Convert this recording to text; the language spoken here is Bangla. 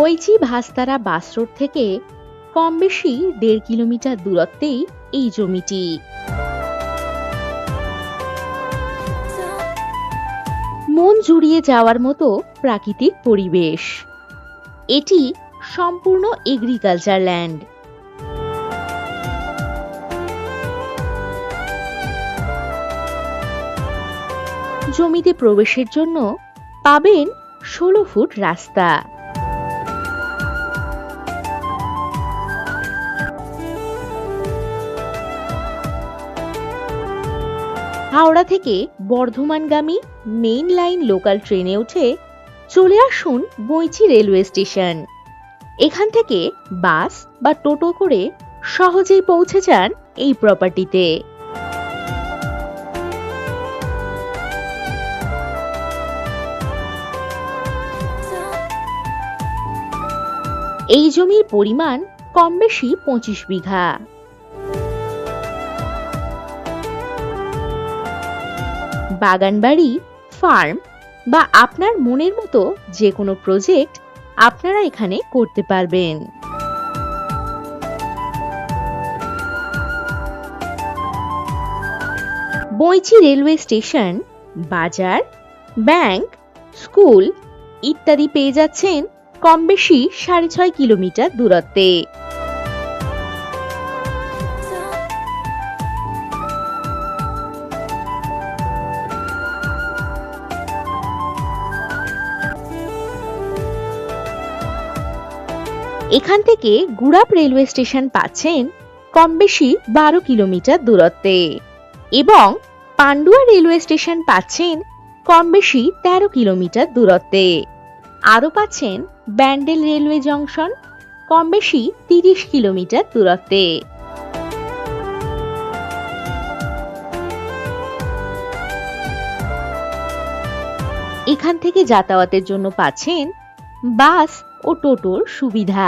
বইচি ভাস্তারা বাস রোড থেকে কম বেশি ১.৫ কিলোমিটার দূরত্বেই এই জমিটি। মন জুড়িয়ে যাওয়ার মতো প্রাকৃতিক পরিবেশ। এটি সম্পূর্ণ এগ্রিকালচার ল্যান্ড। জমিতে প্রবেশের জন্য পাবেন ১৬ ফুট রাস্তা। হাওড়া থেকে বর্ধমানগামী মেইন লাইন লোকাল ট্রেনে উঠে চলে আসুন বইচি রেলওয়ে স্টেশন। এখান থেকে বাস বা টোটো করে সহজেই পৌঁছে যান এই প্রপার্টিতে। এই জমির পরিমাণ কম বেশি ২৫ বিঘা। বাগানবাড়ি, ফার্ম বা আপনার মনের মতো যে কোনো প্রজেক্ট আপনারা এখানে করতে পারবেন। বইচি রেলওয়ে স্টেশন, বাজার, ব্যাংক, স্কুল ইত্যাদি পেয়ে যাচ্ছেন কম বেশি ৬.৫ কিলোমিটার দূরত্বে। এখান থেকে গুড়াপ রেলওয়ে স্টেশন পাচ্ছেন কম বেশি ১২ কিলোমিটার দূরত্বে এবং পান্ডুয়া রেলওয়ে স্টেশন পাচ্ছেন কম বেশি ১৩ কিলোমিটার দূরত্বে। আরও পাচ্ছেন ব্যান্ডেল রেলওয়ে জংশন কম বেশি ৩০ কিলোমিটার দূরত্বে। এখান থেকে যাতায়াতের জন্য পাচ্ছেন বাস ও টোটোর সুবিধা।